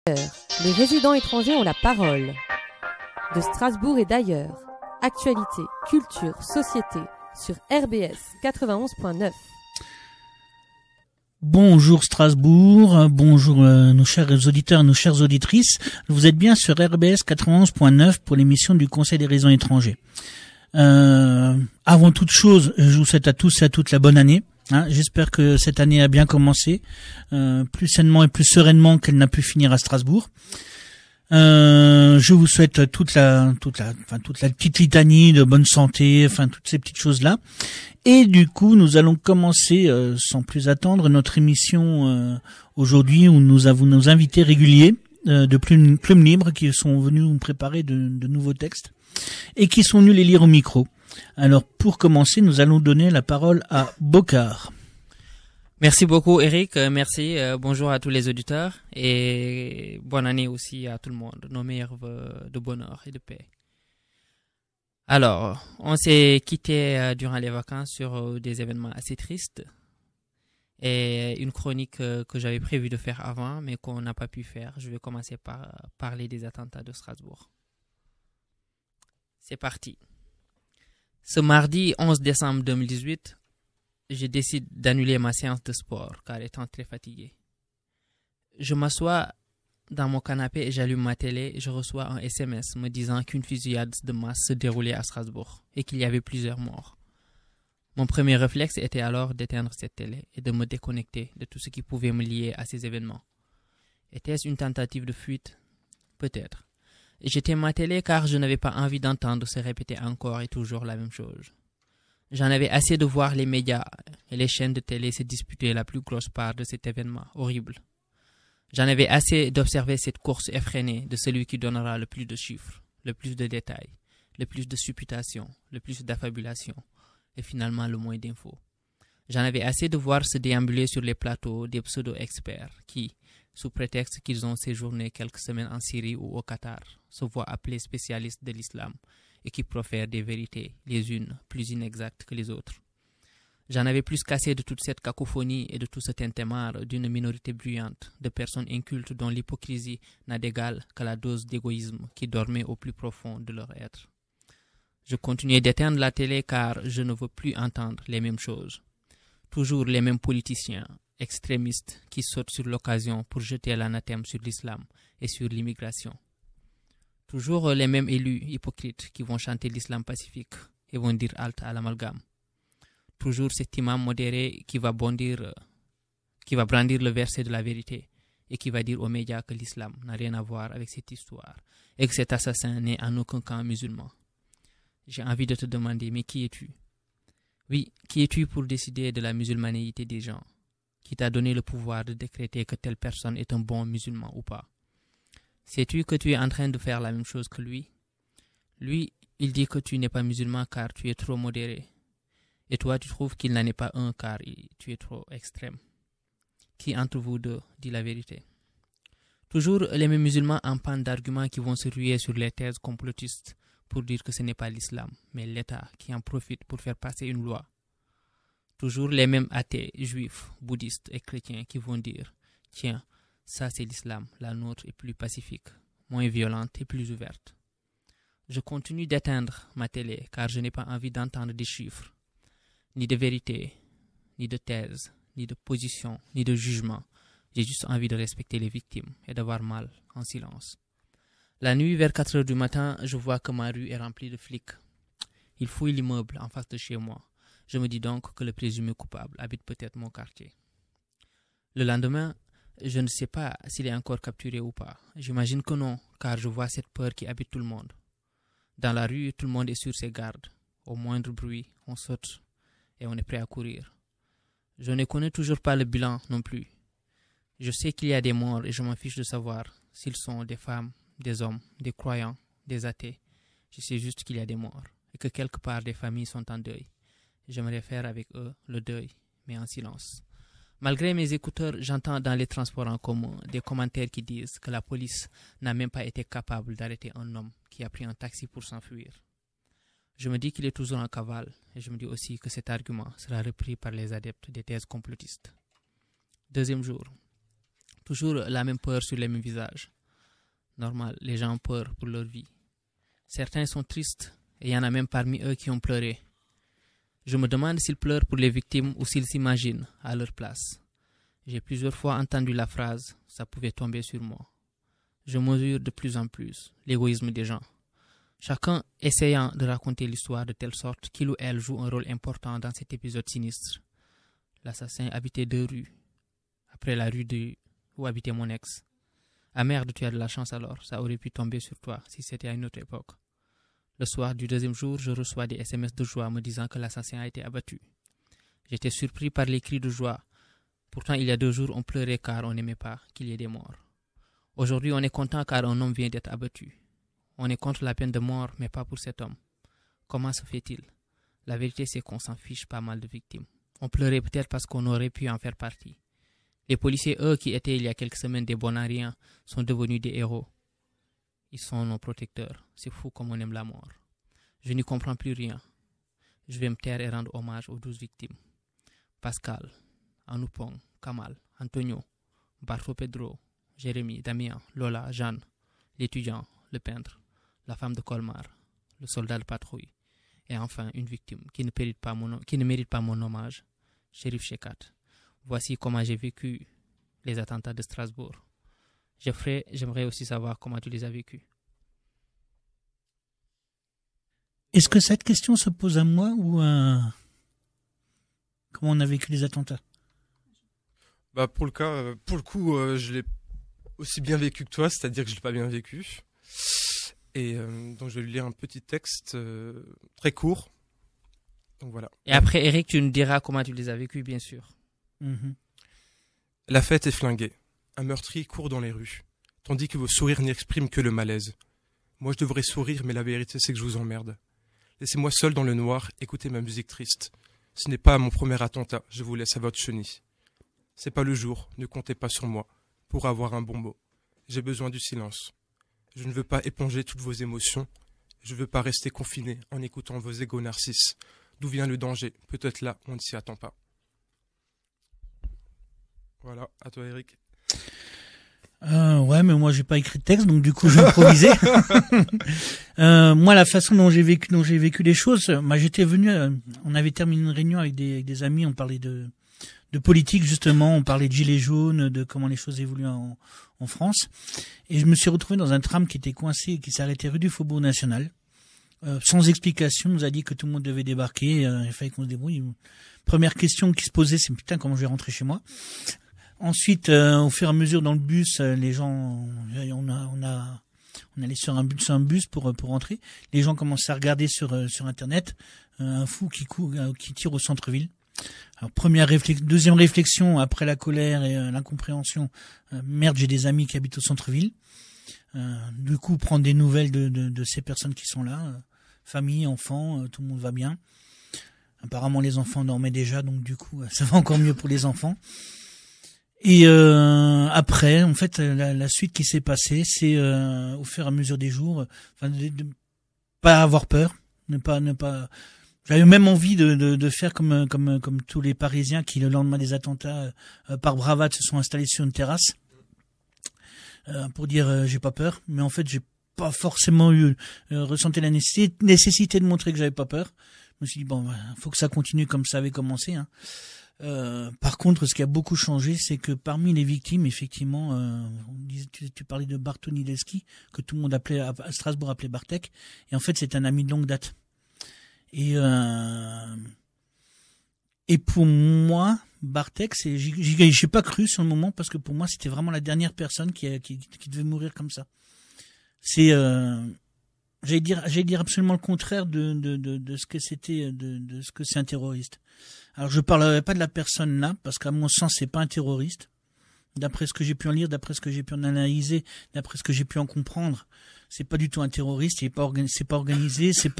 Les résidents étrangers ont la parole. De Strasbourg et d'ailleurs. Actualité, culture, société sur RBS 91.9. Bonjour Strasbourg, bonjour nos chers auditeurs, nos chères auditrices. Vous êtes bien sur RBS 91.9 pour l'émission du Conseil des résidents étrangers. Avant toute chose, je vous souhaite à tous et à toutes la bonne année. J'espère que cette année a bien commencé, plus sainement et plus sereinement qu'elle n'a pu finir à Strasbourg. Je vous souhaite toute la petite litanie de bonne santé, toutes ces petites choses-là. Et du coup, nous allons commencer sans plus attendre notre émission aujourd'hui où nous avons nos invités réguliers de Plume Libre qui sont venus nous préparer de nouveaux textes et qui sont venus les lire au micro. Alors, pour commencer, nous allons donner la parole à Bokar. Merci beaucoup, Eric. Merci. Bonjour à tous les auditeurs et bonne année aussi à tout le monde. Nos meilleurs vœux de bonheur et de paix. Alors, on s'est quitté durant les vacances sur des événements assez tristes et une chronique que j'avais prévu de faire avant, mais qu'on n'a pas pu faire. Je vais commencer par parler des attentats de Strasbourg. C'est parti. Ce mardi 11 décembre 2018, je décide d'annuler ma séance de sport car étant très fatigué. Je m'assois dans mon canapé et j'allume ma télé et je reçois un SMS me disant qu'une fusillade de masse se déroulait à Strasbourg et qu'il y avait plusieurs morts. Mon premier réflexe était alors d'éteindre cette télé et de me déconnecter de tout ce qui pouvait me lier à ces événements. Était-ce une tentative de fuite? Peut-être. J'éteins ma télé car je n'avais pas envie d'entendre se répéter encore et toujours la même chose. J'en avais assez de voir les médias et les chaînes de télé se disputer la plus grosse part de cet événement horrible. J'en avais assez d'observer cette course effrénée de celui qui donnera le plus de chiffres, le plus de détails, le plus de supputations, le plus d'affabulation et finalement le moins d'infos. J'en avais assez de voir se déambuler sur les plateaux des pseudo-experts qui, sous prétexte qu'ils ont séjourné quelques semaines en Syrie ou au Qatar, se voient appelés spécialistes de l'islam et qui profèrent des vérités, les unes plus inexactes que les autres. J'en avais plus qu'assez de toute cette cacophonie et de tout ce tintamarre d'une minorité bruyante, de personnes incultes dont l'hypocrisie n'a d'égal que la dose d'égoïsme qui dormait au plus profond de leur être. Je continuais d'éteindre la télé car je ne veux plus entendre les mêmes choses. Toujours les mêmes politiciens, extrémistes qui sautent sur l'occasion pour jeter l'anathème sur l'islam et sur l'immigration. Toujours les mêmes élus hypocrites qui vont chanter l'islam pacifique et vont dire halte à l'amalgame. Toujours cet imam modéré qui va brandir le verset de la vérité et qui va dire aux médias que l'islam n'a rien à voir avec cette histoire et que cet assassin n'est en aucun camp musulman. J'ai envie de te demander, mais qui es-tu? Oui, qui es-tu pour décider de la musulmanéité des gens? Qui t'a donné le pouvoir de décréter que telle personne est un bon musulman ou pas? Sais-tu que tu es en train de faire la même chose que lui? Lui, il dit que tu n'es pas musulman car tu es trop modéré. Et toi, tu trouves qu'il n'en est pas un car tu es trop extrême. Qui entre vous deux dit la vérité? Toujours les mêmes musulmans en panne d'arguments qui vont se ruer sur les thèses complotistes pour dire que ce n'est pas l'islam, mais l'État qui en profite pour faire passer une loi. Toujours les mêmes athées, juifs, bouddhistes et chrétiens qui vont dire « Tiens, ça c'est l'islam, la nôtre est plus pacifique, moins violente et plus ouverte. » Je continue d'éteindre ma télé car je n'ai pas envie d'entendre des chiffres, ni de vérité, ni de thèse, ni de position, ni de jugement. J'ai juste envie de respecter les victimes et d'avoir mal en silence. La nuit, vers 4 heures du matin, je vois que ma rue est remplie de flics. Ils fouillent l'immeuble en face de chez moi. Je me dis donc que le présumé coupable habite peut-être mon quartier. Le lendemain, je ne sais pas s'il est encore capturé ou pas. J'imagine que non, car je vois cette peur qui habite tout le monde. Dans la rue, tout le monde est sur ses gardes. Au moindre bruit, on saute et on est prêt à courir. Je ne connais toujours pas le bilan non plus. Je sais qu'il y a des morts et je m'en fiche de savoir s'ils sont des femmes, des hommes, des croyants, des athées. Je sais juste qu'il y a des morts et que quelque part des familles sont en deuil. J'aimerais faire avec eux le deuil, mais en silence. Malgré mes écouteurs, j'entends dans les transports en commun des commentaires qui disent que la police n'a même pas été capable d'arrêter un homme qui a pris un taxi pour s'enfuir. Je me dis qu'il est toujours en cavale et je me dis aussi que cet argument sera repris par les adeptes des thèses complotistes. Deuxième jour. Toujours la même peur sur les mêmes visages. Normal, les gens ont peur pour leur vie. Certains sont tristes, et il y en a même parmi eux qui ont pleuré. Je me demande s'ils pleurent pour les victimes ou s'ils s'imaginent à leur place. J'ai plusieurs fois entendu la phrase « ça pouvait tomber sur moi ». Je mesure de plus en plus l'égoïsme des gens. Chacun essayant de raconter l'histoire de telle sorte qu'il ou elle joue un rôle important dans cet épisode sinistre. L'assassin habitait 2 rues. Après la rue où habitait mon ex. Ah merde, tu as de la chance alors, ça aurait pu tomber sur toi si c'était à une autre époque. Le soir du 2e jour, je reçois des SMS de joie me disant que l'assassin a été abattu. J'étais surpris par les cris de joie. Pourtant, il y a 2 jours, on pleurait car on n'aimait pas qu'il y ait des morts. Aujourd'hui, on est content car un homme vient d'être abattu. On est contre la peine de mort, mais pas pour cet homme. Comment se fait-il? La vérité, c'est qu'on s'en fiche pas mal de victimes. On pleurait peut-être parce qu'on aurait pu en faire partie. Les policiers, eux, qui étaient il y a quelques semaines des bonariens, sont devenus des héros. Ils sont nos protecteurs. C'est fou comme on aime la mort. Je n'y comprends plus rien. Je vais me taire et rendre hommage aux 12 victimes. Pascal, Anoupong, Kamal, Antonio, Bartho Pedro, Jérémy, Damien, Lola, Jeanne, l'étudiant, le peintre, la femme de Colmar, le soldat de patrouille, et enfin une victime qui ne mérite pas mon hommage, Chérif Chekat. Voici comment j'ai vécu les attentats de Strasbourg. J'aimerais aussi savoir comment tu les as vécus. Est-ce que cette question se pose à moi ou à comment on a vécu les attentats? Bah pour le coup, je l'ai aussi bien vécu que toi, c'est-à-dire que je l'ai pas bien vécu. Et donc je vais lui lire un petit texte très court. Donc voilà. Et après, Eric, tu nous diras comment tu les as vécus, bien sûr. Mm-hmm. La fête est flinguée. Un meurtrier court dans les rues, tandis que vos sourires n'expriment que le malaise. Moi je devrais sourire, mais la vérité c'est que je vous emmerde. Laissez-moi seul dans le noir, écouter ma musique triste. Ce n'est pas mon premier attentat, je vous laisse à votre chenille. C'est pas le jour, ne comptez pas sur moi, pour avoir un bon mot. J'ai besoin du silence. Je ne veux pas éponger toutes vos émotions. Je veux pas rester confiné en écoutant vos égos narcisses. D'où vient le danger? Peut-être là, on ne s'y attend pas. Voilà, à toi Eric. Ouais, mais moi j'ai pas écrit de texte, donc du coup j'ai improvisé. Moi, la façon dont j'ai vécu les choses, j'étais venu, on avait terminé une réunion avec des amis, on parlait de politique justement, on parlait de gilets jaunes, de comment les choses évoluent en France, et je me suis retrouvé dans un tram qui était coincé et qui s'est arrêté rue du Faubourg National, sans explication. On nous a dit que tout le monde devait débarquer, il fallait qu'on se débrouille. Première question qui se posait, c'est putain, comment je vais rentrer chez moi? Ensuite, au fur et à mesure dans le bus, les gens, on allait sur un bus pour rentrer. Les gens commençaient à regarder sur Internet un fou qui tire au centre-ville. Alors deuxième réflexion après la colère et l'incompréhension. Merde, j'ai des amis qui habitent au centre-ville. Du coup, prendre des nouvelles de ces personnes qui sont là, famille, enfants, tout le monde va bien. Apparemment, les enfants dormaient déjà, donc du coup, ça va encore mieux pour les enfants. Et après, en fait, la suite qui s'est passée, c'est au fur et à mesure des jours, de pas avoir peur, ne pas. J'avais même envie de faire comme tous les Parisiens qui, le lendemain des attentats, par bravade, se sont installés sur une terrasse pour dire j'ai pas peur. Mais en fait, j'ai pas forcément ressenti la nécessité de montrer que j'avais pas peur. Je me suis dit bon, faut que ça continue comme ça avait commencé. Hein. Par contre, ce qui a beaucoup changé, c'est que parmi les victimes, effectivement, tu parlais de Bartonileski, que tout le monde appelait à Strasbourg appelait Bartek, et en fait, c'est un ami de longue date. Et pour moi, Bartek, j'ai pas cru sur le moment parce que pour moi, c'était vraiment la dernière personne qui devait mourir comme ça. C'est j'allais dire absolument le contraire de ce que c'était, de ce que c'est un terroriste. Alors je parlerai pas de la personne là parce qu'à mon sens c'est pas un terroriste. D'après ce que j'ai pu en lire, d'après ce que j'ai pu en analyser, d'après ce que j'ai pu en comprendre, c'est pas du tout un terroriste. C'est pas organisé. C'est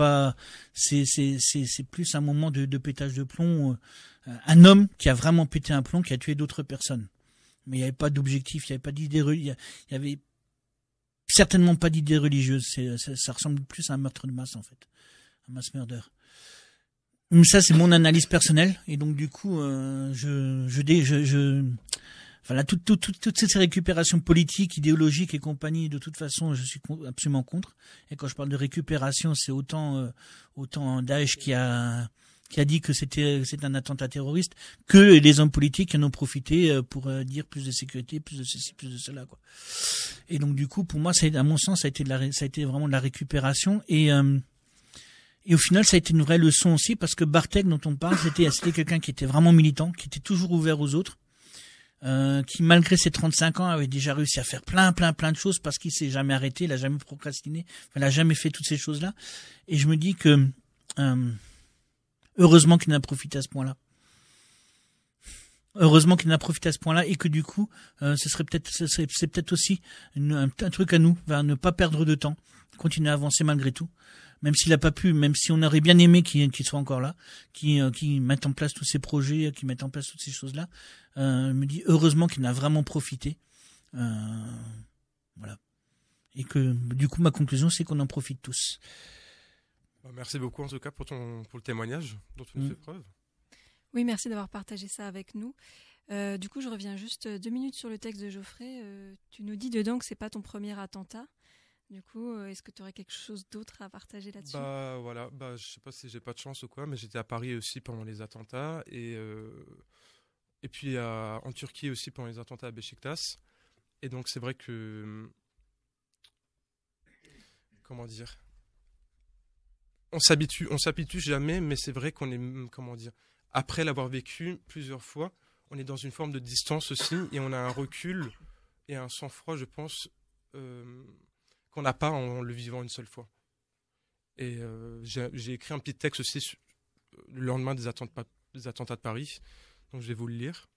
plus un moment de pétage de plomb. Un homme qui a vraiment pété un plomb, qui a tué d'autres personnes. Mais il y avait pas d'objectif, il y avait pas d'idée, il y avait certainement pas d'idée religieuse. Ça ressemble plus à un meurtre de masse en fait, un mass murder. Mais ça c'est mon analyse personnelle et donc du coup enfin là, toutes ces récupérations politiques, idéologiques et compagnie, de toute façon, je suis absolument contre. Et quand je parle de récupération, c'est autant Daesh qui a dit que c'est un attentat terroriste, que les hommes politiques en ont profité pour dire plus de sécurité, plus de ceci, plus de cela, quoi. Et donc du coup, pour moi, à mon sens, ça a été vraiment de la récupération et au final, ça a été une vraie leçon aussi parce que Bartek, dont on parle, c'était quelqu'un qui était vraiment militant, qui était toujours ouvert aux autres, qui malgré ses 35 ans avait déjà réussi à faire plein de choses parce qu'il s'est jamais arrêté, il a jamais procrastiné, il a jamais fait toutes ces choses-là. Et je me dis que heureusement qu'il en a profité à ce point-là. Heureusement qu'il en a profité à ce point-là et que du coup, c'est peut-être aussi un truc à nous, ne pas perdre de temps, continuer à avancer malgré tout, même s'il a pas pu, même si on aurait bien aimé qu'il soit encore là, qu'il mette en place tous ces projets, qu'il mette en place toutes ces choses-là. Je me dis heureusement qu'il en a vraiment profité, voilà. Et que du coup, ma conclusion, c'est qu'on en profite tous. Merci beaucoup en tout cas pour le témoignage dont tu nous fais preuve. Oui, merci d'avoir partagé ça avec nous. Du coup, je reviens juste 2 minutes sur le texte de Geoffrey. Tu nous dis dedans que c'est pas ton premier attentat. Du coup, est-ce que tu aurais quelque chose d'autre à partager là-dessus ? Voilà, je sais pas si j'ai pas de chance ou quoi, mais j'étais à Paris aussi pendant les attentats et puis en Turquie aussi pendant les attentats à Beşiktaş. Et donc c'est vrai que comment dire, on s'habitue jamais, mais c'est vrai qu'on est après l'avoir vécu plusieurs fois, on est dans une forme de distance aussi et on a un recul et un sang-froid, je pense, qu'on n'a pas en le vivant une seule fois. Et j'ai écrit un petit texte aussi le lendemain des attentats de Paris, donc je vais vous le lire.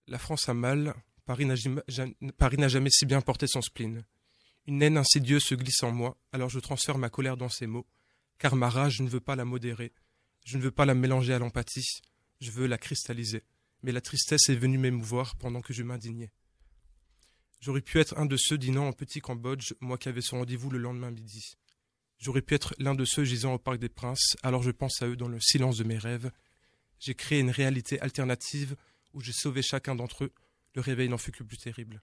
La France a mal, Paris n'a jamais si bien porté son spleen. Une haine insidieuse se glisse en moi, alors je transfère ma colère dans ces mots, car ma rage, je ne veux pas la modérer, je ne veux pas la mélanger à l'empathie, je veux la cristalliser. Mais la tristesse est venue m'émouvoir pendant que je m'indignais. J'aurais pu être un de ceux dînant en petit Cambodge, moi qui avais ce rendez-vous le lendemain midi. J'aurais pu être l'un de ceux gisant au Parc des Princes, alors je pense à eux dans le silence de mes rêves. J'ai créé une réalité alternative où j'ai sauvé chacun d'entre eux, le réveil n'en fut que plus terrible.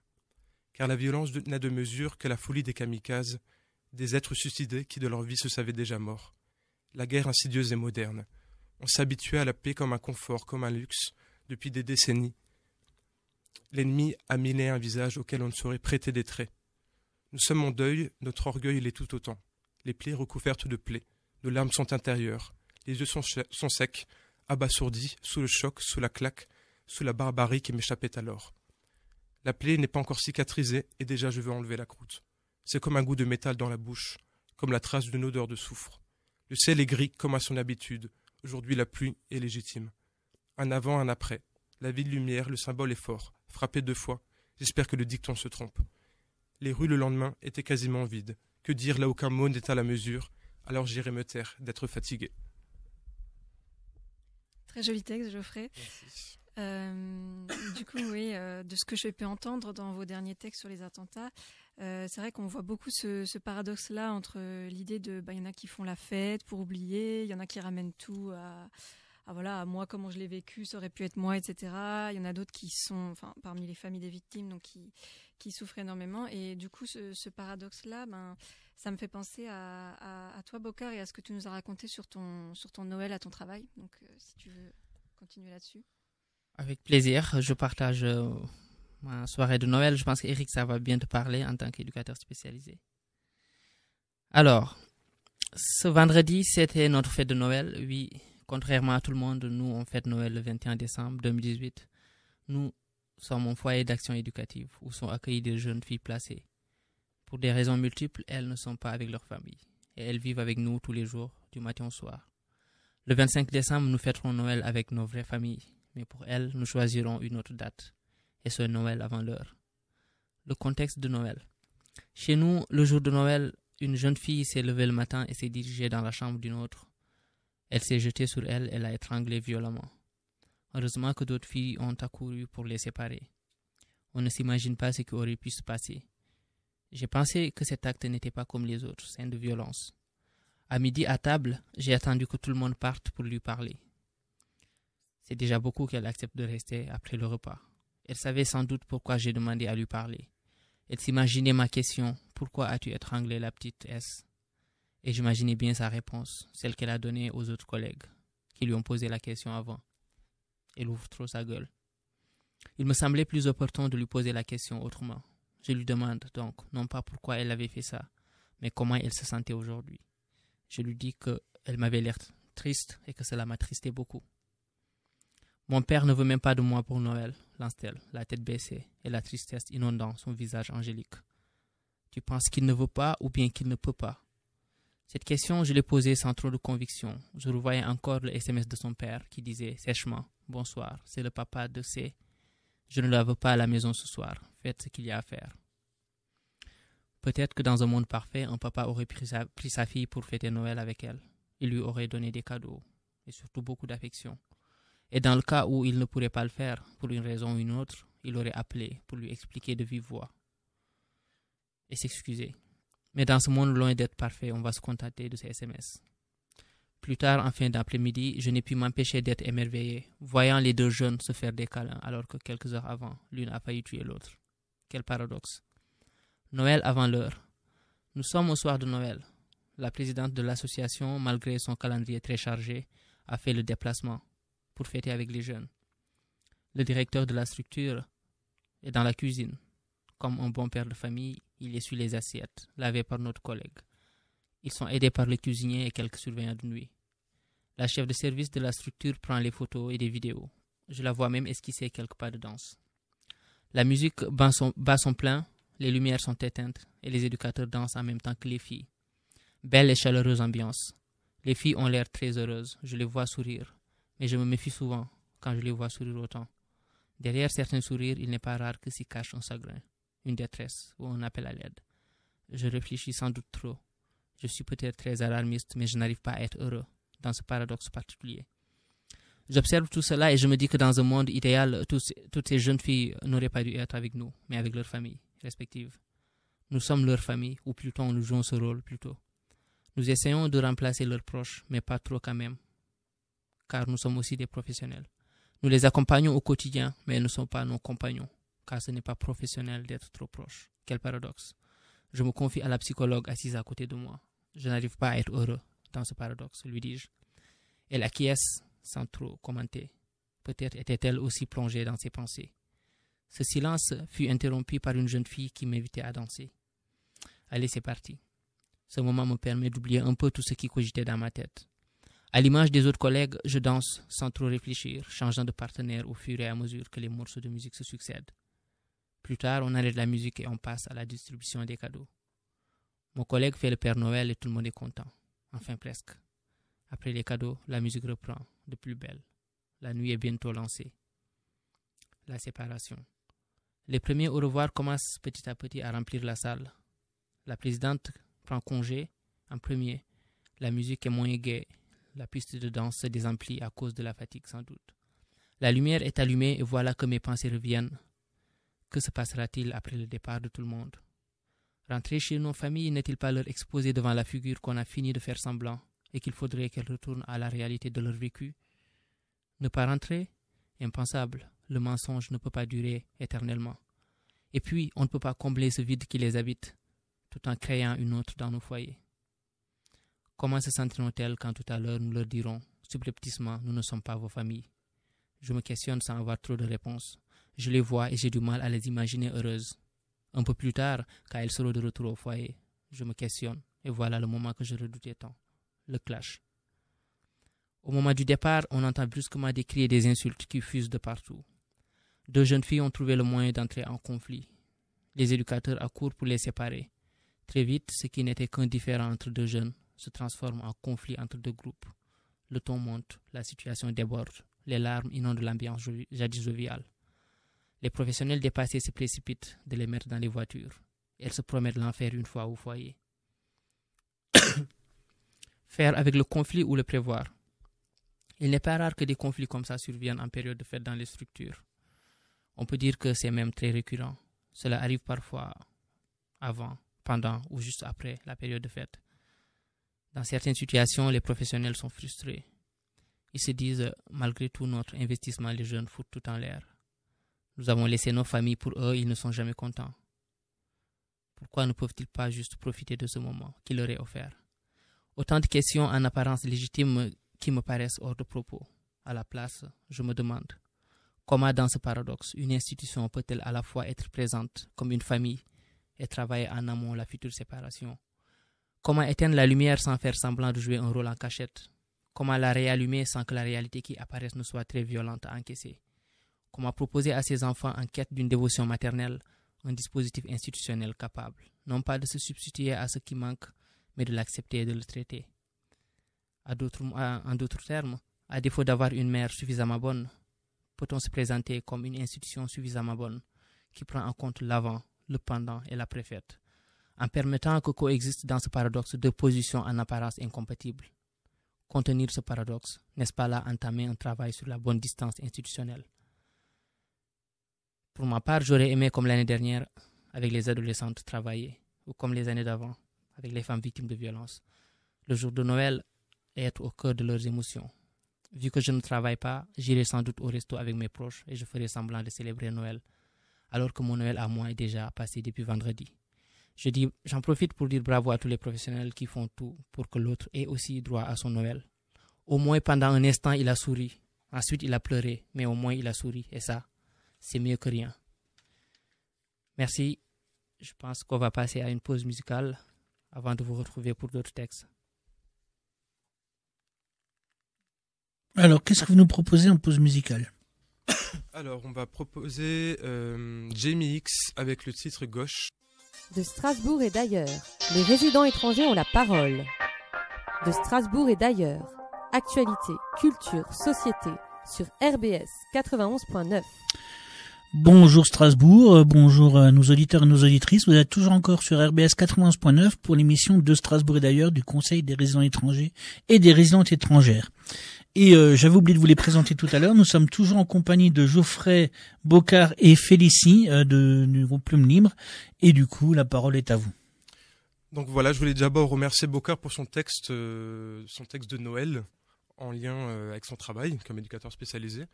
Car la violence n'a de mesure que la folie des kamikazes, des êtres suicidés qui de leur vie se savaient déjà morts. La guerre insidieuse et moderne. On s'habituait à la paix comme un confort, comme un luxe, depuis des décennies. L'ennemi a miné un visage auquel on ne saurait prêter des traits. Nous sommes en deuil, notre orgueil l'est tout autant. Les plaies recouvertes de plaies, nos larmes sont intérieures, les yeux sont secs, abasourdis, sous le choc, sous la claque, sous la barbarie qui m'échappait alors. La plaie n'est pas encore cicatrisée et déjà je veux enlever la croûte. C'est comme un goût de métal dans la bouche, comme la trace d'une odeur de soufre. Le ciel est gris comme à son habitude. Aujourd'hui la pluie est légitime. Un avant, un après. La ville lumière, le symbole est fort. Frappé 2 fois. J'espère que le dicton se trompe. Les rues le lendemain étaient quasiment vides. Que dire là aucun mot n'est à la mesure. Alors j'irai me taire d'être fatigué. Très joli texte, Geoffrey. Merci. Du coup, oui, de ce que j'ai pu entendre dans vos derniers textes sur les attentats, c'est vrai qu'on voit beaucoup ce paradoxe-là entre l'idée de, y en a qui font la fête pour oublier, il y en a qui ramènent tout à moi, comment je l'ai vécu, ça aurait pu être moi, etc. Il y en a d'autres qui sont, parmi les familles des victimes, donc qui souffrent énormément. Et du coup, ce paradoxe-là, ça me fait penser à toi, Bokar, et à ce que tu nous as raconté sur ton Noël à ton travail. Donc, si tu veux continuer là-dessus. Avec plaisir, je partage ma soirée de Noël. Je pense qu'Éric, ça va bien te parler en tant qu'éducateur spécialisé. Alors, ce vendredi, c'était notre fête de Noël. Oui, contrairement à tout le monde, nous, on fête Noël le 21 décembre 2018. Nous sommes un foyer d'action éducative où sont accueillies des jeunes filles placées. Pour des raisons multiples, elles ne sont pas avec leur famille. Et elles vivent avec nous tous les jours, du matin au soir. Le 25 décembre, nous fêterons Noël avec nos vraies familles. Mais pour elles, nous choisirons une autre date. Et ce Noël avant l'heure. Le contexte de Noël. Chez nous, le jour de Noël, une jeune fille s'est levée le matin et s'est dirigée dans la chambre d'une autre. Elle s'est jetée sur elle et l'a étranglée violemment. Heureusement que d'autres filles ont accouru pour les séparer. On ne s'imagine pas ce qui aurait pu se passer. J'ai pensé que cet acte n'était pas comme les autres, scènes de violence. À midi, à table, j'ai attendu que tout le monde parte pour lui parler. C'est déjà beaucoup qu'elle accepte de rester après le repas. Elle savait sans doute pourquoi j'ai demandé à lui parler. Elle s'imaginait ma question, pourquoi as-tu étranglé la petite S? Et j'imaginais bien sa réponse, celle qu'elle a donnée aux autres collègues qui lui ont posé la question avant. Elle ouvre trop sa gueule. Il me semblait plus opportun de lui poser la question autrement. Je lui demande donc, non pas pourquoi elle avait fait ça, mais comment elle se sentait aujourd'hui. Je lui dis qu'elle m'avait l'air triste et que cela m'attristait beaucoup. Mon père ne veut même pas de moi pour Noël, lance-t-elle, la tête baissée et la tristesse inondant son visage angélique. Tu penses qu'il ne veut pas ou bien qu'il ne peut pas? Cette question, je l'ai posée sans trop de conviction. Je revoyais encore le SMS de son père qui disait sèchement « Bonsoir, c'est le papa de C. Je ne la veux pas à la maison ce soir. Faites ce qu'il y a à faire. » Peut-être que dans un monde parfait, un papa aurait pris sa fille pour fêter Noël avec elle. Il lui aurait donné des cadeaux et surtout beaucoup d'affection. Et dans le cas où il ne pourrait pas le faire, pour une raison ou une autre, il aurait appelé pour lui expliquer de vive voix et s'excuser. Mais dans ce monde loin d'être parfait, on va se contenter de ces SMS. Plus tard, en fin d'après-midi, je n'ai pu m'empêcher d'être émerveillé, voyant les deux jeunes se faire des câlins, alors que quelques heures avant, l'une a failli tuer l'autre. Quel paradoxe. Noël avant l'heure. Nous sommes au soir de Noël. La présidente de l'association, malgré son calendrier très chargé, a fait le déplacement pour fêter avec les jeunes. Le directeur de la structure est dans la cuisine. Comme un bon père de famille, il essuie les assiettes, lavées par notre collègue. Ils sont aidés par le cuisinier et quelques surveillants de nuit. La chef de service de la structure prend les photos et des vidéos. Je la vois même esquisser quelques pas de danse. La musique bat son plein, les lumières sont éteintes et les éducateurs dansent en même temps que les filles. Belle et chaleureuse ambiance. Les filles ont l'air très heureuses, je les vois sourire. Mais je me méfie souvent quand je les vois sourire autant. Derrière certains sourires, il n'est pas rare que s'y cache un chagrin, une détresse ou un appel à l'aide. Je réfléchis sans doute trop. Je suis peut-être très alarmiste, mais je n'arrive pas à être heureux dans ce paradoxe particulier. J'observe tout cela et je me dis que dans un monde idéal, toutes ces jeunes filles n'auraient pas dû être avec nous, mais avec leurs familles respectives. Nous sommes leur famille, ou plutôt nous jouons ce rôle plutôt. Nous essayons de remplacer leurs proches, mais pas trop quand même, car nous sommes aussi des professionnels. Nous les accompagnons au quotidien, mais elles ne sont pas nos compagnons, car ce n'est pas professionnel d'être trop proche. Quel paradoxe. Je me confie à la psychologue assise à côté de moi. Je n'arrive pas à être heureux dans ce paradoxe, lui dis-je. Elle acquiesce sans trop commenter. Peut-être était-elle aussi plongée dans ses pensées. Ce silence fut interrompu par une jeune fille qui m'invitait à danser. Allez, c'est parti. Ce moment me permet d'oublier un peu tout ce qui cogitait dans ma tête. À l'image des autres collègues, je danse sans trop réfléchir, changeant de partenaire au fur et à mesure que les morceaux de musique se succèdent. Plus tard, on arrête la musique et on passe à la distribution des cadeaux. Mon collègue fait le Père Noël et tout le monde est content. Enfin presque. Après les cadeaux, la musique reprend, de plus belle. La nuit est bientôt lancée. La séparation. Les premiers au revoir commencent petit à petit à remplir la salle. La présidente prend congé en premier. La musique est moins gaie. La piste de danse se désemplit à cause de la fatigue sans doute. La lumière est allumée et voilà que mes pensées reviennent. Que se passera-t-il après le départ de tout le monde? Rentrer chez nos familles n'est-il pas leur exposer devant la figure qu'on a fini de faire semblant et qu'il faudrait qu'elles retournent à la réalité de leur vécu? Ne pas rentrer? Impensable. Le mensonge ne peut pas durer éternellement. Et puis, on ne peut pas combler ce vide qui les habite, tout en créant une autre dans nos foyers. Comment se sentiront-elles quand tout à l'heure nous leur dirons, subrepticement, nous ne sommes pas vos familles? Je me questionne sans avoir trop de réponses. Je les vois et j'ai du mal à les imaginer heureuses. Un peu plus tard, quand elles seront de retour au foyer, je me questionne et voilà le moment que je redoutais tant, le clash. Au moment du départ, on entend brusquement des cris et des insultes qui fusent de partout. Deux jeunes filles ont trouvé le moyen d'entrer en conflit. Les éducateurs accourent pour les séparer. Très vite, ce qui n'était qu'un différend entre deux jeunes se transforme en conflit entre deux groupes. Le ton monte, la situation déborde, les larmes inondent l'ambiance jadis joviale. Les professionnels dépassés se précipitent de les mettre dans les voitures. Elles se promettent l'enfer une fois au foyer. Faire avec le conflit ou le prévoir. Il n'est pas rare que des conflits comme ça surviennent en période de fête dans les structures. On peut dire que c'est même très récurrent. Cela arrive parfois avant, pendant ou juste après la période de fête. Dans certaines situations, les professionnels sont frustrés. Ils se disent, malgré tout notre investissement, les jeunes foutent tout en l'air. Nous avons laissé nos familles pour eux, ils ne sont jamais contents. Pourquoi ne peuvent-ils pas juste profiter de ce moment qui leur est offert? Autant de questions en apparence légitimes qui me paraissent hors de propos. À la place, je me demande comment dans ce paradoxe, une institution peut-elle à la fois être présente comme une famille et travailler en amont la future séparation? Comment éteindre la lumière sans faire semblant de jouer un rôle en cachette? Comment la réallumer sans que la réalité qui apparaisse ne soit très violente à encaisser? Comment proposer à ces enfants en quête d'une dévotion maternelle un dispositif institutionnel capable, non pas de se substituer à ce qui manque, mais de l'accepter et de le traiter? En d'autres termes, à défaut d'avoir une mère suffisamment bonne, peut-on se présenter comme une institution suffisamment bonne qui prend en compte l'avant, le pendant et l'après-fête, en permettant que coexistent dans ce paradoxe deux positions en apparence incompatibles? Contenir ce paradoxe, n'est-ce pas là entamer un travail sur la bonne distance institutionnelle? Pour ma part, j'aurais aimé, comme l'année dernière, avec les adolescentes, travailler, ou comme les années d'avant, avec les femmes victimes de violences, le jour de Noël, et être au cœur de leurs émotions. Vu que je ne travaille pas, j'irai sans doute au resto avec mes proches et je ferai semblant de célébrer Noël, alors que mon Noël à moi est déjà passé depuis vendredi. J'en profite pour dire bravo à tous les professionnels qui font tout pour que l'autre ait aussi droit à son Noël. Au moins pendant un instant, il a souri. Ensuite, il a pleuré, mais au moins il a souri. Et ça, c'est mieux que rien. Merci. Je pense qu'on va passer à une pause musicale avant de vous retrouver pour d'autres textes. Alors, qu'est-ce que vous nous proposez en pause musicale? Alors, on va proposer Jamie X avec le titre Gauche. De Strasbourg et d'ailleurs, les résidents étrangers ont la parole. De Strasbourg et d'ailleurs, actualité, culture, société, sur RBS 91.9. Bonjour Strasbourg, bonjour à nos auditeurs et nos auditrices. Vous êtes toujours encore sur RBS 91.9 pour l'émission de Strasbourg et d'ailleurs du Conseil des résidents étrangers et des résidentes étrangères. Et j'avais oublié de vous les présenter tout à l'heure. Nous sommes toujours en compagnie de Geoffrey, Bocard et Félicie du groupe Plume Libre. Et du coup, la parole est à vous. Donc voilà, je voulais d'abord remercier Bocard pour son texte de Noël en lien avec son travail comme éducateur spécialisé.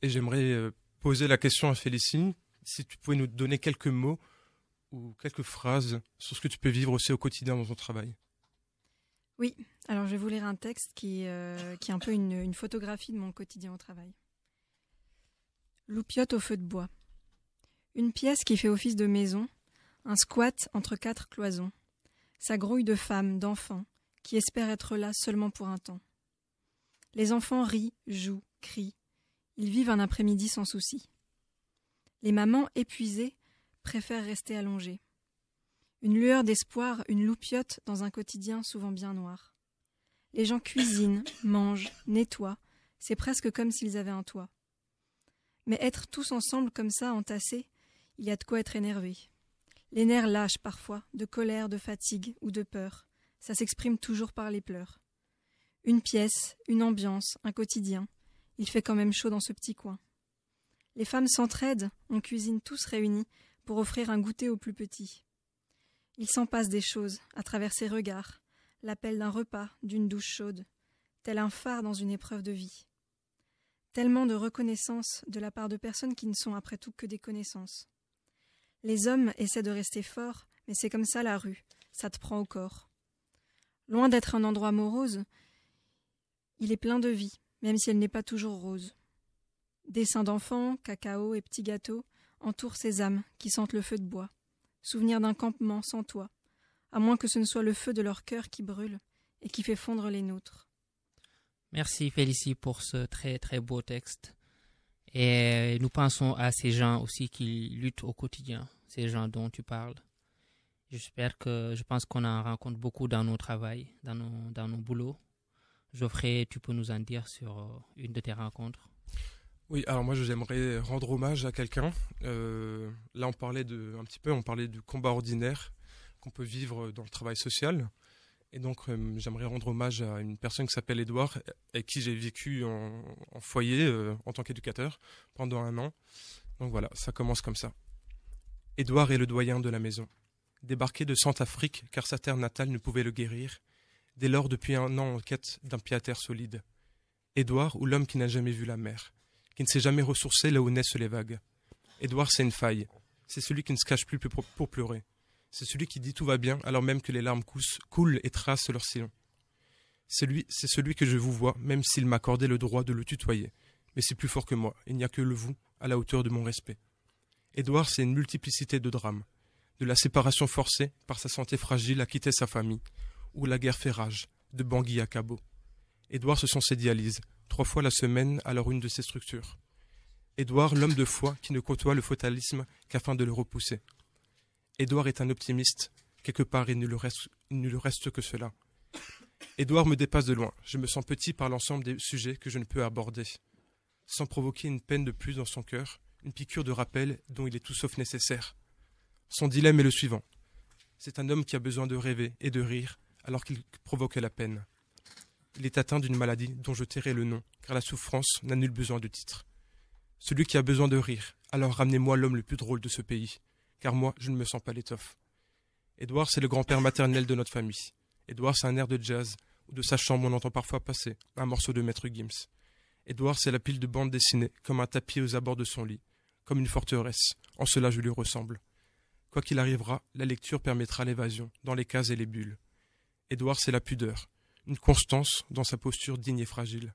Et j'aimerais poser la question à Félicie, si tu pouvais nous donner quelques mots ou quelques phrases sur ce que tu peux vivre aussi au quotidien dans ton travail. Oui, alors je vais vous lire un texte qui est un peu une photographie de mon quotidien au travail. Loupiote au feu de bois. Une pièce qui fait office de maison, un squat entre 4 cloisons. Ça grouille de femmes, d'enfants, qui espèrent être là seulement pour un temps. Les enfants rient, jouent, crient. Ils vivent un après-midi sans souci. Les mamans, épuisées, préfèrent rester allongées. Une lueur d'espoir, une loupiote dans un quotidien souvent bien noir. Les gens cuisinent, mangent, nettoient. C'est presque comme s'ils avaient un toit. Mais être tous ensemble comme ça, entassés, il y a de quoi être énervé. Les nerfs lâchent parfois, de colère, de fatigue ou de peur. Ça s'exprime toujours par les pleurs. Une pièce, une ambiance, un quotidien. Il fait quand même chaud dans ce petit coin. Les femmes s'entraident, on cuisine tous réunis pour offrir un goûter aux plus petits. Il s'en passe des choses à travers ses regards, l'appel d'un repas, d'une douche chaude, tel un phare dans une épreuve de vie. Tellement de reconnaissance de la part de personnes qui ne sont après tout que des connaissances. Les hommes essaient de rester forts, mais c'est comme ça la rue, ça te prend au corps. Loin d'être un endroit morose, il est plein de vie, même si elle n'est pas toujours rose. Dessins d'enfants, cacao et petits gâteaux entourent ces âmes qui sentent le feu de bois. Souvenir d'un campement sans toit, à moins que ce ne soit le feu de leur cœur qui brûle et qui fait fondre les nôtres. Merci Félicie pour ce très très beau texte. Et nous pensons à ces gens aussi qui luttent au quotidien, ces gens dont tu parles. Je pense qu'on en rencontre beaucoup dans nos travails, dans nos boulots. Geoffrey, tu peux nous en dire sur une de tes rencontres? Oui, alors moi j'aimerais rendre hommage à quelqu'un. Là on parlait du combat ordinaire qu'on peut vivre dans le travail social. Et donc j'aimerais rendre hommage à une personne qui s'appelle Édouard, avec qui j'ai vécu en foyer en tant qu'éducateur pendant 1 an. Donc voilà, ça commence comme ça. Édouard est le doyen de la maison. Débarqué de Centrafrique car sa terre natale ne pouvait le guérir. Dès lors depuis 1 an en quête d'un pied-à-terre solide. Édouard ou l'homme qui n'a jamais vu la mer, qui ne s'est jamais ressourcé là où naissent les vagues. Édouard, c'est une faille. C'est celui qui ne se cache plus pour pleurer. C'est celui qui dit tout va bien alors même que les larmes coulent et tracent leur sillon. C'est celui que je vous vois, même s'il m'accordait le droit de le tutoyer. Mais c'est plus fort que moi, il n'y a que le vous à la hauteur de mon respect. Édouard, c'est une multiplicité de drames. De la séparation forcée, par sa santé fragile, à quitter sa famille, ou la guerre fait rage, de Bangui à Cabo. Édouard, ce sont ses dialyses, 3 fois la semaine à leur une de ses structures. Édouard, l'homme de foi qui ne côtoie le fatalisme qu'afin de le repousser. Édouard est un optimiste, quelque part il ne lui reste que cela. Édouard me dépasse de loin, je me sens petit par l'ensemble des sujets que je ne peux aborder. Sans provoquer une peine de plus dans son cœur, une piqûre de rappel dont il est tout sauf nécessaire. Son dilemme est le suivant. C'est un homme qui a besoin de rêver et de rire alors qu'il provoque la peine. Il est atteint d'une maladie dont je tairai le nom, car la souffrance n'a nul besoin de titre. Celui qui a besoin de rire, alors ramenez-moi l'homme le plus drôle de ce pays, car moi, je ne me sens pas l'étoffe. Édouard, c'est le grand-père maternel de notre famille. Édouard, c'est un air de jazz, où de sa chambre on entend parfois passer un morceau de Maître Gims. Édouard, c'est la pile de bandes dessinées, comme un tapis aux abords de son lit, comme une forteresse. En cela, je lui ressemble. Quoi qu'il arrivera, la lecture permettra l'évasion, dans les cases et les bulles. Édouard, c'est la pudeur, une constance dans sa posture digne et fragile.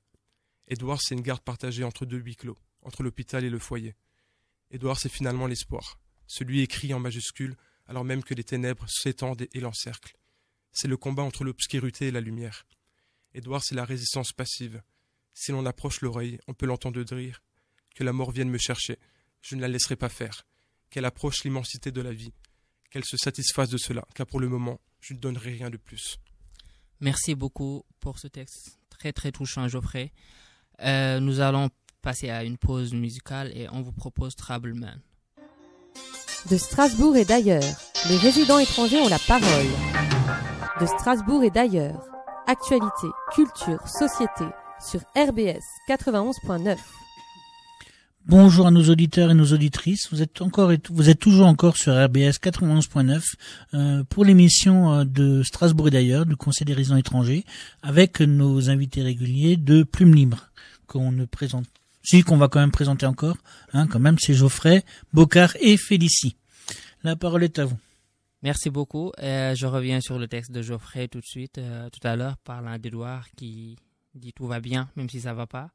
Édouard, c'est une garde partagée entre 2 huis clos, entre l'hôpital et le foyer. Édouard, c'est finalement l'espoir, celui écrit en majuscule, alors même que les ténèbres s'étendent et l'encerclent. C'est le combat entre l'obscurité et la lumière. Édouard, c'est la résistance passive. Si l'on approche l'oreille, on peut l'entendre dire « Que la mort vienne me chercher, je ne la laisserai pas faire. Qu'elle approche l'immensité de la vie, qu'elle se satisfasse de cela, car pour le moment, je ne donnerai rien de plus. » Merci beaucoup pour ce texte très très touchant, Geoffrey. Nous allons passer à une pause musicale et on vous propose Troubleman. De Strasbourg et d'ailleurs, les résidents étrangers ont la parole. De Strasbourg et d'ailleurs, actualité, culture, société, sur RBS 91.9. Bonjour à nos auditeurs et nos auditrices. Vous êtes toujours encore sur RBS 91.9 pour l'émission de Strasbourg et d'ailleurs du Conseil des résidents étrangers avec nos invités réguliers de Plume Libre qu'on va quand même présenter encore. Quand même, c'est Geoffrey, Bocard et Félicie. La parole est à vous. Merci beaucoup. Je reviens sur le texte de Geoffrey tout de suite, tout à l'heure, parlant d'Édouard qui dit tout va bien, même si ça va pas.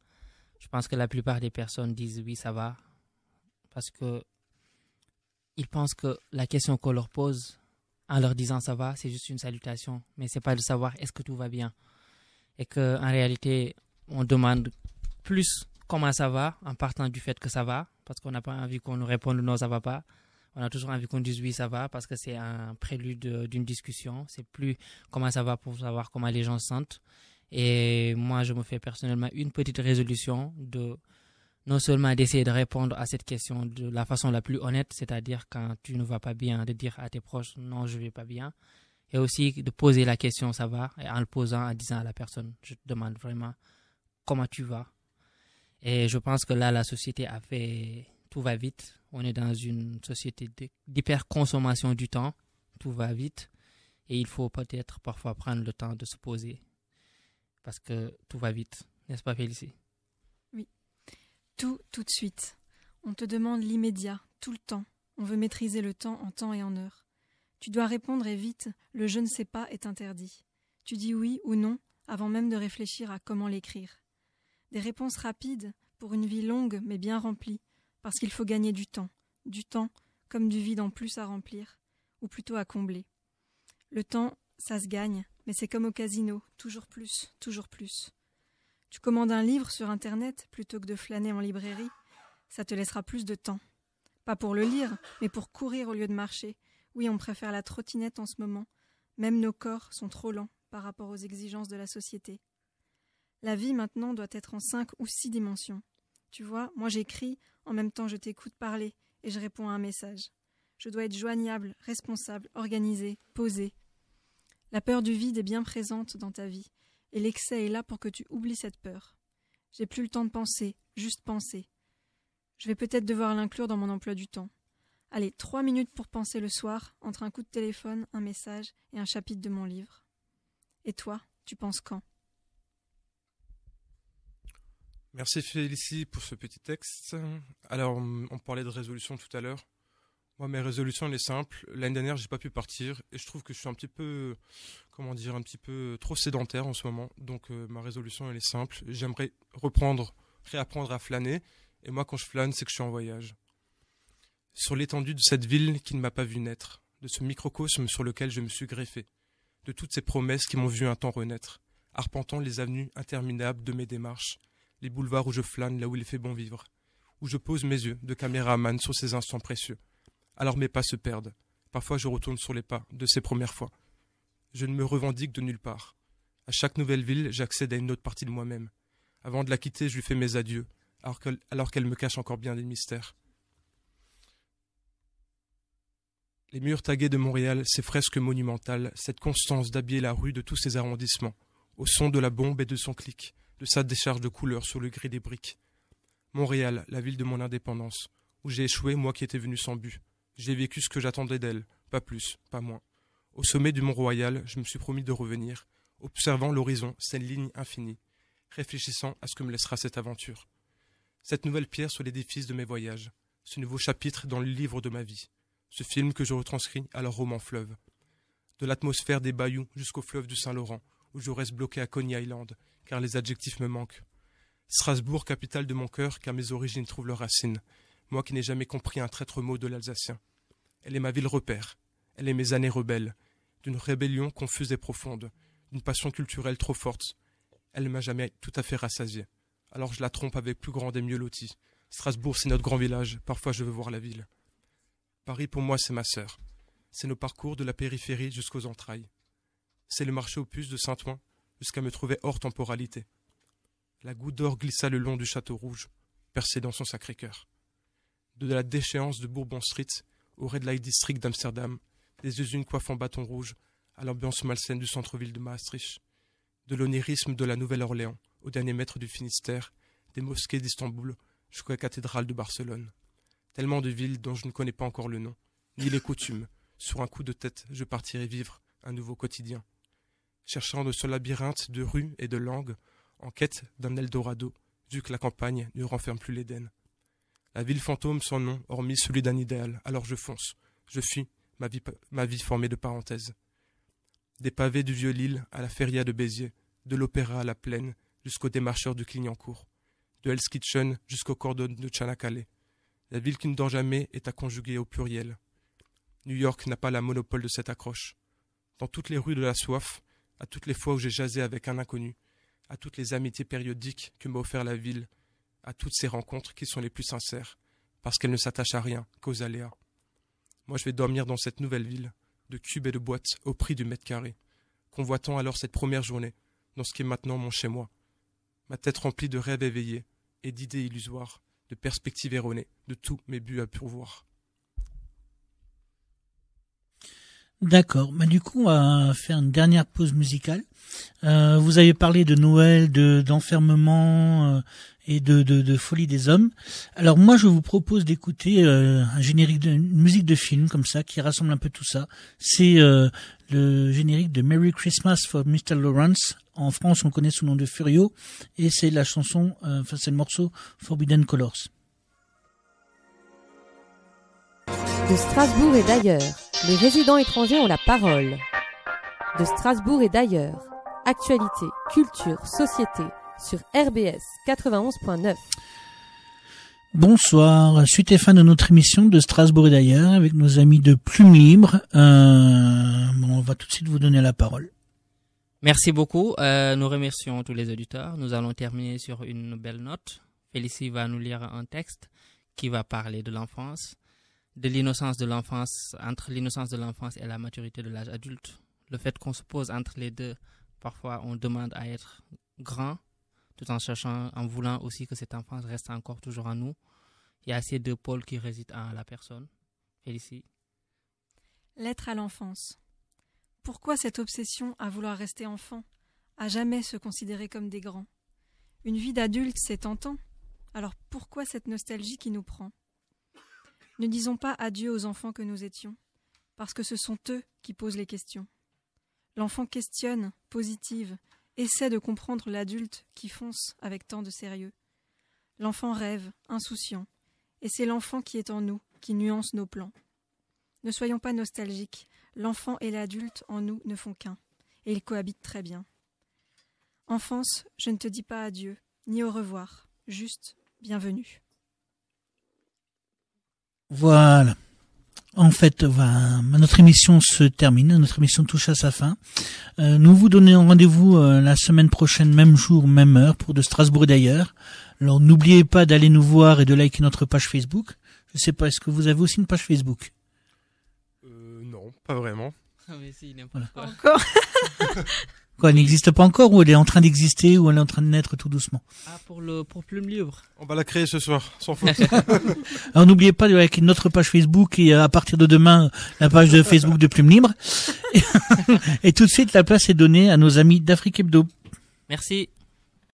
Je pense que la plupart des personnes disent oui, ça va, parce que ils pensent que la question qu'on leur pose en leur disant ça va, c'est juste une salutation, mais c'est pas de savoir est-ce que tout va bien. Et que en réalité, on demande plus comment ça va en partant du fait que ça va, parce qu'on n'a pas envie qu'on nous réponde non, ça va pas. On a toujours envie qu'on dise oui, ça va, parce que c'est un prélude d'une discussion. C'est plus comment ça va pour savoir comment les gens se sentent. Et moi, je me fais personnellement une petite résolution de non seulement d'essayer de répondre à cette question de la façon la plus honnête, c'est-à-dire quand tu ne vas pas bien, de dire à tes proches non, je vais pas bien, et aussi de poser la question ça va, et en le posant, en disant à la personne, je te demande vraiment comment tu vas. Et je pense que là, la société a fait tout va vite. On est dans une société d'hyperconsommation du temps, tout va vite, et il faut peut-être parfois prendre le temps de se poser. Parce que tout va vite, n'est-ce pas Félicie? Oui, tout de suite. On te demande l'immédiat, tout le temps. On veut maîtriser le temps en temps et en heure. Tu dois répondre et vite, le je ne sais pas est interdit. Tu dis oui ou non avant même de réfléchir à comment l'écrire. Des réponses rapides pour une vie longue mais bien remplie, parce qu'il faut gagner du temps comme du vide en plus à remplir, ou plutôt à combler. Le temps, ça se gagne, mais c'est comme au casino, toujours plus, toujours plus. Tu commandes un livre sur Internet plutôt que de flâner en librairie, ça te laissera plus de temps. Pas pour le lire, mais pour courir au lieu de marcher. Oui, on préfère la trottinette en ce moment. Même nos corps sont trop lents par rapport aux exigences de la société. La vie maintenant doit être en 5 ou 6 dimensions. Tu vois, moi j'écris, en même temps je t'écoute parler et je réponds à un message. Je dois être joignable, responsable, organisé, posé. La peur du vide est bien présente dans ta vie, et l'excès est là pour que tu oublies cette peur. J'ai plus le temps de penser, juste penser. Je vais peut-être devoir l'inclure dans mon emploi du temps. Allez, 3 minutes pour penser le soir, entre un coup de téléphone, un message et un chapitre de mon livre. Et toi, tu penses quand? Merci Félicie pour ce petit texte. Alors, on parlait de résolution tout à l'heure. Moi, mes résolutions, elle est simple. L'année dernière, j'ai pas pu partir et je trouve que je suis un petit peu, un petit peu trop sédentaire en ce moment. Donc, ma résolution, elle est simple. J'aimerais réapprendre à flâner. Et moi, quand je flâne, c'est que je suis en voyage. Sur l'étendue de cette ville qui ne m'a pas vu naître, de ce microcosme sur lequel je me suis greffé, de toutes ces promesses qui m'ont vu un temps renaître, arpentant les avenues interminables de mes démarches, les boulevards où je flâne là où il fait bon vivre, où je pose mes yeux de caméraman sur ces instants précieux. Alors mes pas se perdent. Parfois je retourne sur les pas de ces premières fois. Je ne me revendique de nulle part. À chaque nouvelle ville, j'accède à une autre partie de moi-même. Avant de la quitter, je lui fais mes adieux, alors qu'elle me cache encore bien des mystères. Les murs tagués de Montréal, ces fresques monumentales, cette constance d'habiller la rue de tous ses arrondissements, au son de la bombe et de son clic, de sa décharge de couleurs sur le gris des briques. Montréal, la ville de mon indépendance, où j'ai échoué, moi qui étais venu sans but. J'ai vécu ce que j'attendais d'elle, pas plus, pas moins. Au sommet du Mont-Royal, je me suis promis de revenir, observant l'horizon, cette ligne infinie, réfléchissant à ce que me laissera cette aventure. Cette nouvelle pierre sur l'édifice de mes voyages, ce nouveau chapitre dans le livre de ma vie, ce film que je retranscris à leur roman fleuve. De l'atmosphère des bayous jusqu'au fleuve du Saint-Laurent, où je reste bloqué à Coney Island, car les adjectifs me manquent. Strasbourg, capitale de mon cœur, car mes origines trouvent leurs racines, moi qui n'ai jamais compris un traître mot de l'alsacien. Elle est ma ville repère, elle est mes années rebelles, d'une rébellion confuse et profonde, d'une passion culturelle trop forte. Elle ne m'a jamais tout à fait rassasié. Alors je la trompe avec plus grand et mieux loti. Strasbourg, c'est notre grand village, parfois je veux voir la ville. Paris, pour moi, c'est ma sœur. C'est nos parcours de la périphérie jusqu'aux entrailles. C'est le marché aux puces de Saint-Ouen jusqu'à me trouver hors temporalité. La goutte d'or glissa le long du château rouge, percé dans son Sacré-Cœur. De la déchéance de Bourbon Street au Red Light District d'Amsterdam, des usines coiffant bâton rouge à l'ambiance malsaine du centre-ville de Maastricht, de l'onirisme de la Nouvelle-Orléans au dernier mètre du Finistère, des mosquées d'Istanbul jusqu'à la cathédrale de Barcelone. Tellement de villes dont je ne connais pas encore le nom, ni les coutumes. Sur un coup de tête, je partirai vivre un nouveau quotidien. Cherchant de ce labyrinthe de rues et de langues, en quête d'un Eldorado, vu que la campagne ne renferme plus l'Éden. La ville fantôme sans nom, hormis celui d'un idéal, alors je fonce, je fuis, ma vie formée de parenthèses. Des pavés du Vieux-Lille à la feria de Béziers, de l'Opéra à la Plaine, jusqu'aux démarcheurs du Clignancourt, de Hell's Kitchen jusqu'au cordon de Tchanakale. La ville qui ne dort jamais est à conjuguer au pluriel. New York n'a pas la monopole de cette accroche. Dans toutes les rues de la soif, à toutes les fois où j'ai jasé avec un inconnu, à toutes les amitiés périodiques que m'a offert la ville, à toutes ces rencontres qui sont les plus sincères, parce qu'elles ne s'attachent à rien qu'aux aléas. Moi je vais dormir dans cette nouvelle ville, de cubes et de boîtes au prix du mètre carré, convoitant alors cette première journée, dans ce qui est maintenant mon chez-moi. Ma tête remplie de rêves éveillés et d'idées illusoires, de perspectives erronées, de tous mes buts à pourvoir. D'accord. Bah, du coup, on va faire une dernière pause musicale. Vous avez parlé de Noël, d'enfermement et de folie des hommes. Alors moi, je vous propose d'écouter un générique, une musique de film comme ça qui rassemble un peu tout ça. C'est le générique de Merry Christmas for Mr. Lawrence. En France, on connaît sous le nom de Furio, et c'est la chanson, c'est le morceau Forbidden Colors. De Strasbourg et d'ailleurs, les résidents étrangers ont la parole. De Strasbourg et d'ailleurs, actualité, culture, société, sur RBS 91.9. Bonsoir, suite et fin de notre émission de Strasbourg et d'ailleurs, avec nos amis de Plume Libre. On va tout de suite vous donner la parole. Merci beaucoup. Nous remercions tous les auditeurs. Nous allons terminer sur une belle note. Félicie va nous lire un texte qui va parler de l'enfance, de l'innocence de l'enfance, entre l'innocence de l'enfance et la maturité de l'âge adulte. Le fait qu'on se pose entre les deux, parfois on demande à être grand, tout en cherchant, en voulant aussi que cette enfance reste encore toujours en nous. Il y a ces deux pôles qui résident en la personne. Félicie. L'être à l'enfance. Pourquoi cette obsession à vouloir rester enfant, à jamais se considérer comme des grands? Une vie d'adulte, c'est tentant. Alors pourquoi cette nostalgie qui nous prend? Ne disons pas adieu aux enfants que nous étions, parce que ce sont eux qui posent les questions. L'enfant questionne, positive, essaie de comprendre l'adulte qui fonce avec tant de sérieux. L'enfant rêve, insouciant, et c'est l'enfant qui est en nous, qui nuance nos plans. Ne soyons pas nostalgiques, l'enfant et l'adulte en nous ne font qu'un, et ils cohabitent très bien. Enfance, je ne te dis pas adieu, ni au revoir, juste bienvenue. Voilà. En fait, notre émission se termine, notre émission touche à sa fin. Nous vous donnons rendez-vous la semaine prochaine, même jour, même heure, pour de Strasbourg et d'ailleurs. Alors n'oubliez pas d'aller nous voir et de liker notre page Facebook. Je sais pas, est-ce que vous avez aussi une page Facebook? Non, pas vraiment. Ah, mais si, n'importe quoi. Encore. Quoi, elle n'existe pas encore ou elle est en train d'exister ou elle est en train de naître tout doucement? Ah, pour Plume Libre. On va la créer ce soir, sans faute. Alors n'oubliez pas de liker notre page Facebook et à partir de demain, la page de Facebook de Plume Libre. Et tout de suite, la place est donnée à nos amis d'Afrique Hebdo. Merci.